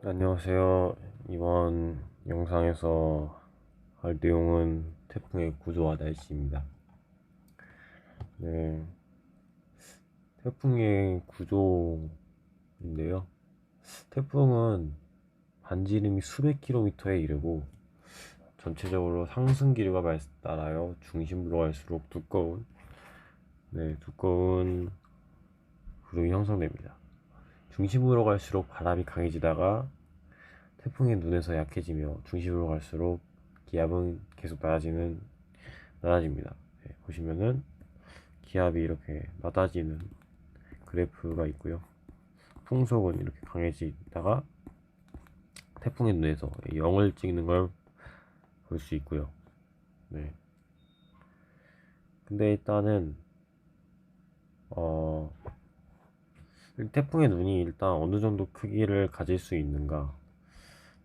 안녕하세요. 이번 영상에서 할 내용은 태풍의 구조와 날씨입니다. 네, 태풍의 구조인데요. 태풍은 반지름이 수백 킬로미터에 이르고 전체적으로 상승 기류가 따라요 중심부로 갈수록 두꺼운 구름이 형성됩니다. 중심으로 갈수록 바람이 강해지다가 태풍의 눈에서 약해지며 중심으로 갈수록 기압은 계속 낮아집니다. 네, 보시면은 기압이 이렇게 낮아지는 그래프가 있고요. 풍속은 이렇게 강해지다가 태풍의 눈에서 0을 찍는 걸 볼 수 있고요. 네. 근데 일단은 어 태풍의 눈이 일단 어느 정도 크기를 가질 수 있는가?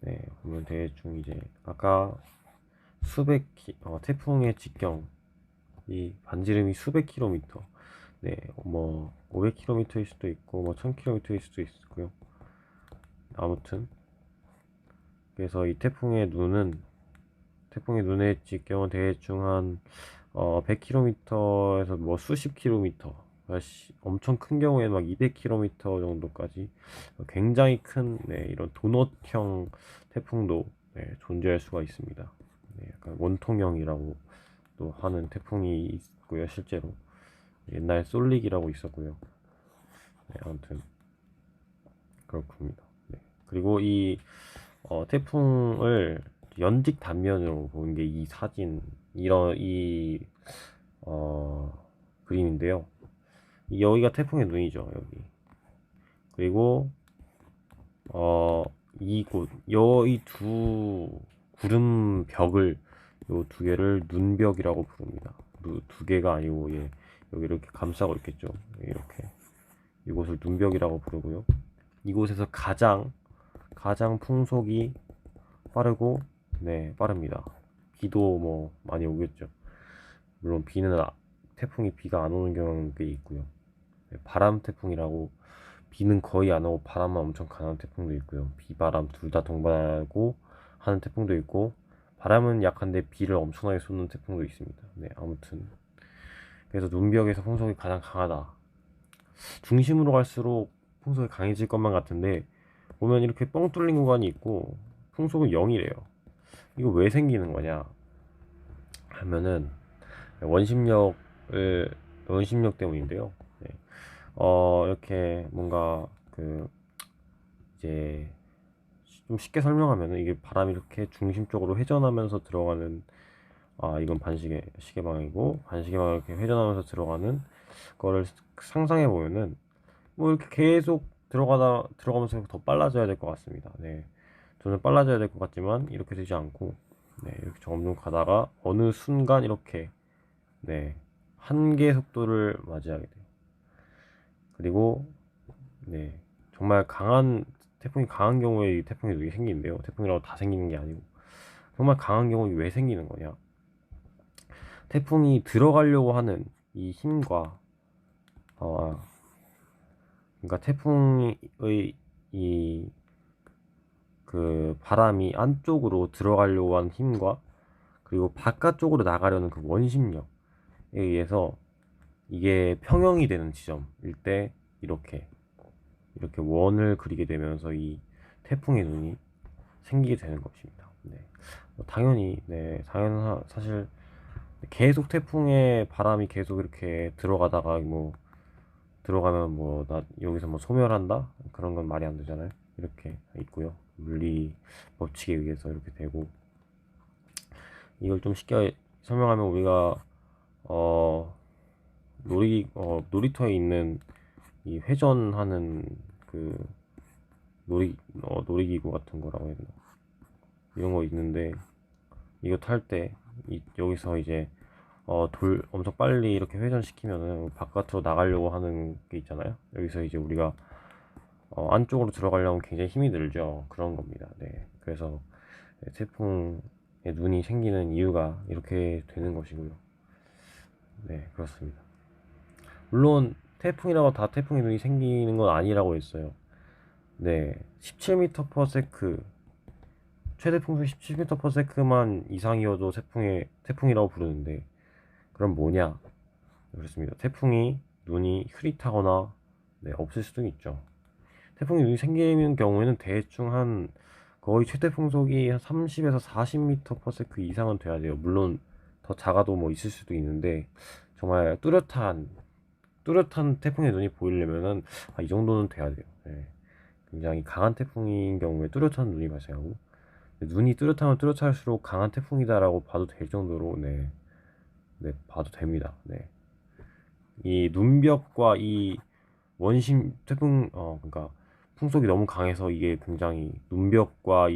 네, 보면 대충 이제 아까 태풍의 직경이 반지름이 수백 킬로미터, 네, 뭐 500km일 수도 있고 뭐 1000km일 수도 있고요. 아무튼 그래서 이 태풍의 눈의 직경은 대충 한 100km에서 뭐 수십 킬로미터, 엄청 큰 경우에는 막 200km 정도까지 굉장히 큰, 네, 이런 도넛형 태풍도, 네, 존재할 수가 있습니다. 네, 약간 원통형이라고 또 하는 태풍이 있고요. 실제로 옛날에 쏠릭이라고 있었고요. 네, 아무튼 그렇습니다. 네. 그리고 이 태풍을 연직 단면으로 보는 게 이 사진, 이런 어, 그림인데요. 여기가 태풍의 눈이죠, 여기. 그리고 어, 이 두 구름 벽을, 요 두 개를 눈벽이라고 부릅니다. 두 개가 아니고, 예, 여기 이렇게 감싸고 있겠죠. 이렇게 이곳을 눈벽이라고 부르고요. 이곳에서 가장 풍속이 빠르고, 네, 빠릅니다. 비도 뭐 많이 오겠죠. 물론 태풍이 비가 안 오는 경우도 있고요. 네, 바람 태풍이라고, 비는 거의 안 오고 바람만 엄청 강한 태풍도 있고요. 비바람 둘 다 동반하고 하는 태풍도 있고, 바람은 약한데 비를 엄청나게 쏟는 태풍도 있습니다. 네, 아무튼 그래서 눈벽에서 풍속이 가장 강하다. 중심으로 갈수록 풍속이 강해질 것만 같은데, 보면 이렇게 뻥 뚫린 구간이 있고 풍속은 0이래요. 이거 왜 생기는 거냐 하면은 원심력을 원심력 때문인데요. 네. 이렇게 뭔가 이제 좀 쉽게 설명하면은, 이게 바람이 이렇게 중심 쪽으로 회전하면서 들어가는, 이건 시계 방향이고, 반시계 방향 이렇게 회전하면서 들어가는 거를 상상해 보면은, 뭐 이렇게 계속 들어가면서 더 빨라져야 될 것 같습니다. 네, 저는 빨라져야 될 것 같지만 이렇게 되지 않고, 네, 이렇게 점점 가다가 어느 순간 이렇게, 네, 한계 속도를 맞이하게 돼요. 그리고, 네, 정말 태풍이 강한 경우에 이 태풍이 이게 생기는데요. 태풍이라고 다 생기는 게 아니고, 정말 강한 경우에 왜 생기는 거냐? 태풍이 들어가려고 하는 이 힘과, 어, 그러니까 태풍의 이 바람이 안쪽으로 들어가려고 하는 힘과, 그리고 바깥쪽으로 나가려는 그 원심력에 의해서 이게 평형이 되는 지점일 때 이렇게 원을 그리게 되면서 이 태풍의 눈이 생기게 되는 것입니다. 네. 당연히, 네, 사실 계속 태풍의 바람이 계속 이렇게 들어가다가 뭐 들어가면 뭐 나 여기서 뭐 소멸한다, 그런 건 말이 안 되잖아요. 이렇게 있고요. 물리 법칙에 의해서 이렇게 되고, 이걸 좀 쉽게 설명하면 우리가 어 놀이터에 있는 이 회전하는 그 놀이기구 같은 거라고 해야 되나, 이런 거 있는데, 이거 탈 때 여기서 이제 돌 엄청 빨리 이렇게 회전시키면은 바깥으로 나가려고 하는 게 있잖아요. 여기서 이제 우리가 안쪽으로 들어가려면 굉장히 힘이 들죠. 그런 겁니다. 네, 그래서 태풍의 눈이 생기는 이유가 이렇게 되는 것이고요. 네, 그렇습니다. 물론 태풍이라고 다 태풍의 눈이 생기는 건 아니라고 했어요. 네, 17m/s 최대 풍速 17m/s만 이상이어도 태풍이라고 부르는데 그럼 뭐냐? 그렇습니다. 태풍이 눈이 흐릿하거나 네, 없을 수도 있죠. 태풍이 눈이 생기는 경우에는 대충 한 거의 최대 풍속이 한 30에서 40m/s 이상은 돼야 돼요. 물론 더 작아도 뭐 있을 수도 있는데 정말 뚜렷한 태풍의 눈이 보이려면은 이 정도는 돼야 돼요. 네. 굉장히 강한 태풍인 경우에 뚜렷한 눈이 발생하고 눈이 뚜렷하면 뚜렷할수록 강한 태풍이다라고 봐도 될 정도로 네, 봐도 됩니다. 네. 이 눈벽과 이 원심 태풍 그러니까 풍속이 너무 강해서 이게 굉장히 눈벽과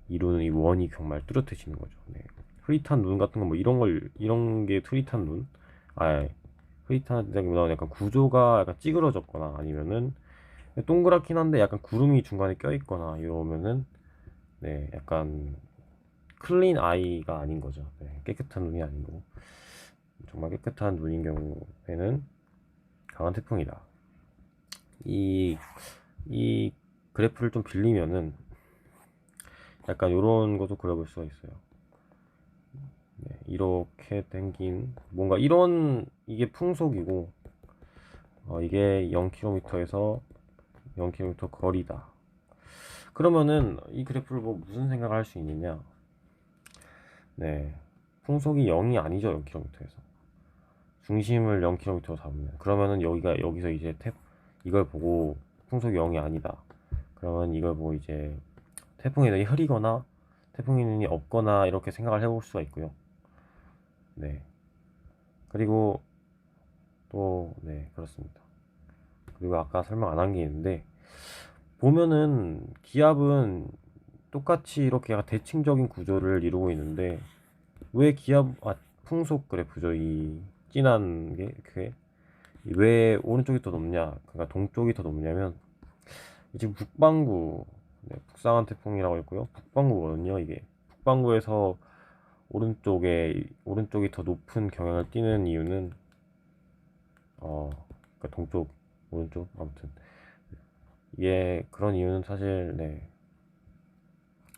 이루는 이 원이 정말 뚜렷해지는 거죠. 네. 흐릿한 눈 같은 거 뭐 이런 게 흐릿한 눈. 아, 흐릿하다기보다는 약간 구조가 약간 찌그러졌거나 아니면은 동그랗긴 한데 약간 구름이 중간에 껴있거나 이러면은 네, 약간 클린 아이가 아닌 거죠. 네, 깨끗한 눈이 아니고 정말 깨끗한 눈인 경우에는 강한 태풍이다. 이, 이 그래프를 좀 빌리면은 약간 이런 것도 그려볼 수가 있어요. 네, 이렇게 땡긴 뭔가 이런 이게 풍속이고 이게 0km에서 0km 거리다. 그러면은 이 그래프를 보고 무슨 생각을 할 수 있느냐? 네, 풍속이 0이 아니죠 0km에서 중심을 0km로 잡으면 그러면은 여기서 이제 이걸 보고 풍속이 0이 아니다. 그러면 이걸 보고 이제 태풍의 눈이 흐리거나 태풍의 눈이 없거나 이렇게 생각을 해볼 수가 있고요. 네. 그리고 또, 네, 그렇습니다. 그리고 아까 설명 안 한 게 있는데, 보면은 기압은 똑같이 이렇게 약간 대칭적인 구조를 이루고 있는데, 왜 풍속 그래프죠. 이 진한 게, 그게. 왜 오른쪽이 더 높냐, 그러니까 동쪽이 더 높냐면, 지금 북반구, 네, 북상한 태풍이라고 했고요. 북반구거든요, 이게. 북반구에서 오른쪽이 더 높은 경향을 띠는 이유는 그러니까 동쪽 오른쪽 아무튼 이게 그런 이유는 사실 네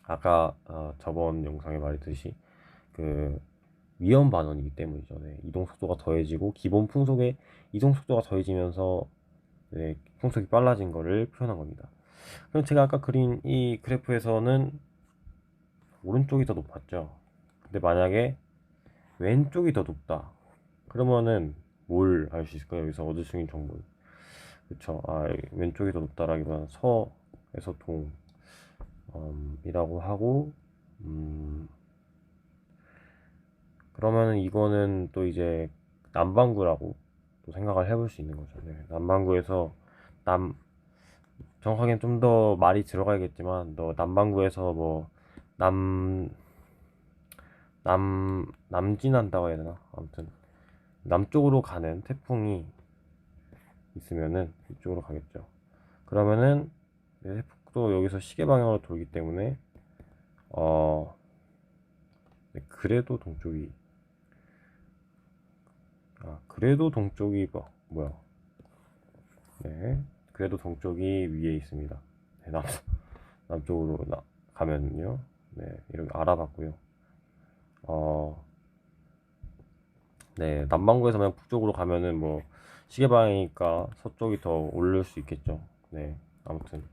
아까 저번 영상에 말했듯이 그 위험 반원이기 때문이죠. 네, 이동 속도가 더해지고 기본 풍속에 이동 속도가 더해지면서 네, 풍속이 빨라진 거를 표현한 겁니다. 그럼 제가 아까 그린 이 그래프에서는 오른쪽이 더 높았죠. 근데 만약에 왼쪽이 더 높다. 그러면은 뭘 알 수 있을까요? 여기서 얻을 수 있는 정보. 그쵸. 왼쪽이 더 높다라기보다는 서에서 동이라고 하고, 그러면은 이거는 또 이제 남반구라고 또 생각을 해볼 수 있는 거죠. 네. 남반구에서 남, 정확하게는 좀 더 말이 들어가야겠지만, 너 남반구에서 뭐, 남, 남진한다고 해야 되나? 아무튼, 남쪽으로 가는 태풍이 있으면은 이쪽으로 가겠죠. 그러면은 태풍도 여기서 시계 방향으로 돌기 때문에 어 네, 그래도 동쪽이 뭐야? 네, 그래도 동쪽이 위에 있습니다. 네, 남쪽으로 가면요. 네, 이렇게 알아봤고요. 어, 네, 남반구에서 그냥 북쪽으로 가면은 뭐 시계 방향이니까 서쪽이 더 오를 수 있겠죠. 네, 아무튼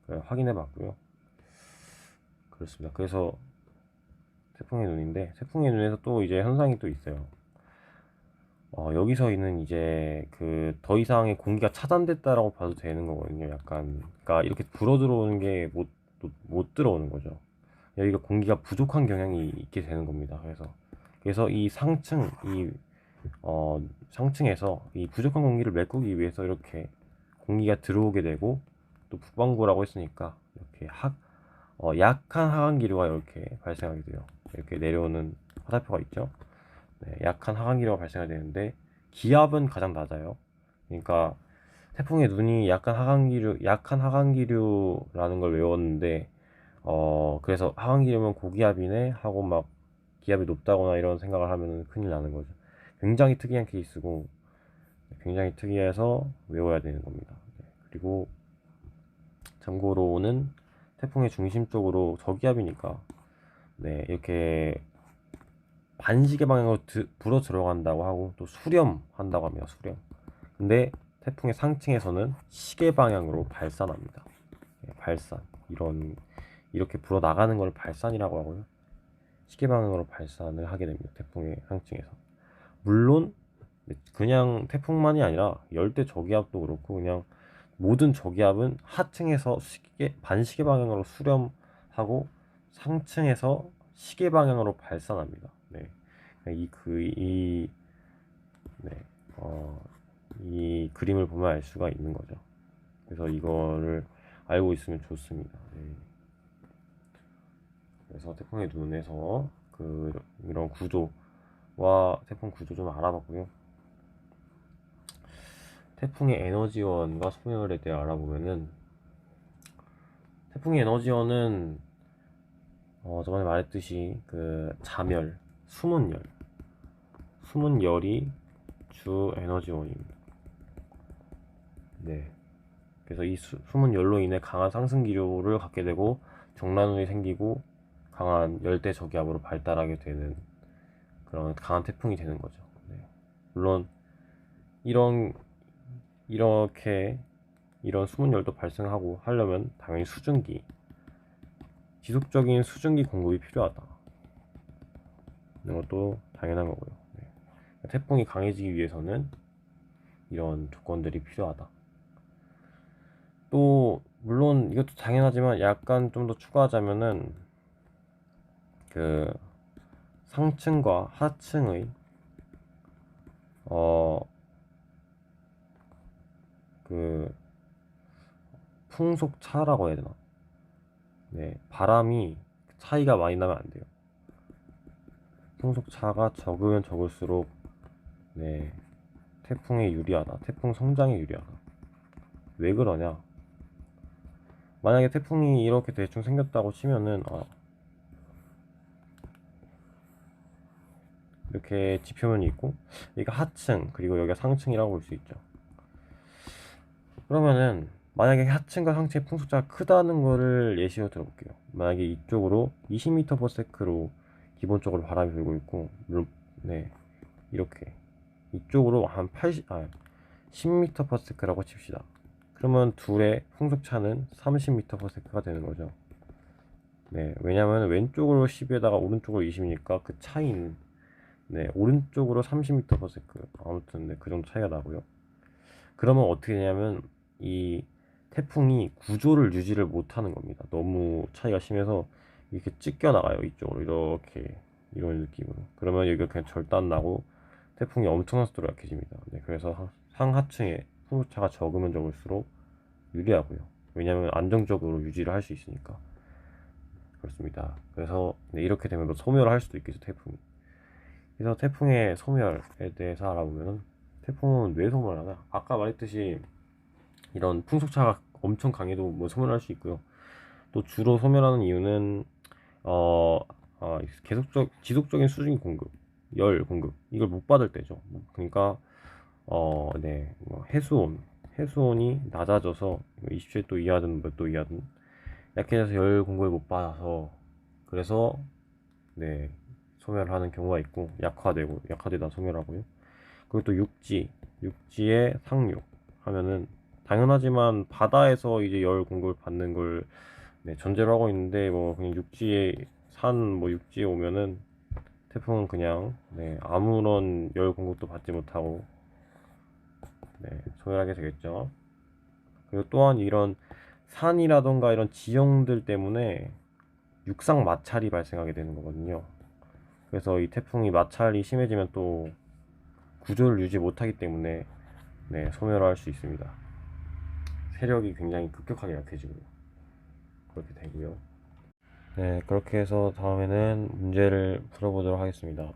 확인해봤고요. 그렇습니다. 그래서 태풍의 눈인데 태풍의 눈에서 또 이제 현상이 또 있어요. 여기서 있는 이제 그 더 이상의 공기가 차단됐다라고 봐도 되는 거거든요. 약간 그러니까 이렇게 불어 들어오는 게 못 들어오는 거죠. 여기가 공기가 부족한 경향이 있게 되는 겁니다. 그래서 이 상층에서 이 부족한 공기를 메꾸기 위해서 이렇게 공기가 들어오게 되고 또 북반구라고 했으니까 이렇게 약한 하강 기류가 이렇게 발생하게 돼요. 이렇게 내려오는 화살표가 있죠. 네, 약한 하강 기류가 발생하게 되는데 기압은 가장 낮아요. 그러니까 태풍의 눈이 약한 하강 기류라는 걸 외웠는데 그래서 하강 기류면 고기압이네 하고 막 기압이 높다거나 이런 생각을 하면 큰일 나는 거죠. 굉장히 특이한 케이스고 굉장히 특이해서 외워야 되는 겁니다. 네, 그리고 참고로는 태풍의 중심 쪽으로 저기압이니까 네, 이렇게 반시계 방향으로 불어 들어간다고 하고 또 수렴한다고 합니다. 수렴. 근데 태풍의 상층에서는 시계 방향으로 발산합니다. 네, 발산. 이렇게 불어 나가는 걸 발산이라고 하고요. 시계 방향으로 발산을 하게 됩니다. 태풍의 상층에서. 물론 그냥 태풍만이 아니라 열대 저기압도 그렇고 그냥 모든 저기압은 하층에서 반시계 방향으로 수렴하고 상층에서 시계 방향으로 발산합니다. 네. 네. 이 그림을 보면 알 수가 있는 거죠. 그래서 이거를 알고 있으면 좋습니다. 네. 그래서 태풍의 눈에서 이런 구조와 태풍 구조 좀 알아봤고요. 태풍의 에너지원과 소멸에 대해 알아보면은 태풍의 에너지원은 저번에 말했듯이 자멸, 숨은 열이 주 에너지원입니다. 네. 그래서 이 숨은 열로 인해 강한 상승 기류를 갖게 되고 정란운이 생기고 강한 열대 저기압으로 발달하게 되는 그런 강한 태풍이 되는 거죠. 네. 물론 이렇게 이런 숨은 열도 발생하고 하려면 당연히 지속적인 수증기 공급이 필요하다. 이런 것도 당연한 거고요. 네. 태풍이 강해지기 위해서는 이런 조건들이 필요하다. 또 물론 이것도 당연하지만 약간 좀 더 추가하자면은 상층과 하층의 어 풍속 차라고 해야 되나? 네, 바람이 차이가 많이 나면 안 돼요. 풍속 차가 적으면 적을수록 네, 태풍에 유리하다. 태풍 성장에 유리하다. 왜 그러냐? 만약에 태풍이 이렇게 대충 생겼다고 치면은 이렇게 지표면이 있고 여기가 하층 그리고 여기가 상층이라고 볼 수 있죠. 그러면은 만약에 하층과 상층의 풍속차가 크다는 거를 예시로 들어볼게요. 만약에 이쪽으로 20m/s로 기본적으로 바람이 불고 있고 네, 이렇게 이쪽으로 한 10m/s라고 칩시다. 그러면 둘의 풍속차는 30m/s가 되는 거죠. 네, 왜냐면 왼쪽으로 10에다가 오른쪽으로 20이니까 그 차이는 네, 오른쪽으로 30m/s 아무튼 네, 그 정도 차이가 나고요. 그러면 어떻게 되냐면 이 태풍이 구조를 유지를 못하는 겁니다. 너무 차이가 심해서 이렇게 찢겨 나가요. 이쪽으로 이렇게 이런 느낌으로. 그러면 여기가 그냥 절단 나고 태풍이 엄청난 속도로 약해집니다. 네, 그래서 상하층에 풍속차가 적으면 적을수록 유리하고요. 왜냐하면 안정적으로 유지를 할 수 있으니까. 그렇습니다. 그래서 네, 이렇게 되면 또 소멸을 할 수도 있겠죠, 태풍이. 그래서 태풍의 소멸에 대해서 알아보면 태풍은 왜 소멸하나? 아까 말했듯이 이런 풍속차가 엄청 강해도 뭐 소멸할 수 있고요. 또 주로 소멸하는 이유는 지속적인 수증기 공급, 열 공급 이걸 못 받을 때죠. 그러니까 네, 뭐 해수온이 낮아져서 27도 이하든 몇 도 이하든 약해져서 열 공급을 못 받아서 그래서 네, 소멸하는 경우가 있고 약화되다 소멸하고요. 그리고 또 육지의 상륙 하면은 당연하지만 바다에서 이제 열 공급을 받는 걸 네, 전제로 하고 있는데 뭐 그냥 육지에 오면은 태풍은 그냥 네, 아무런 열 공급도 받지 못하고 네, 소멸하게 되겠죠. 그리고 또한 이런 산이라던가 이런 지형들 때문에 육상 마찰이 발생하게 되는 거거든요. 그래서 이 태풍이 마찰이 심해지면 또 구조를 유지 못하기 때문에 네, 소멸할 수 있습니다. 세력이 굉장히 급격하게 약해지고 그렇게 되고요. 네, 그렇게 해서 다음에는 문제를 풀어보도록 하겠습니다.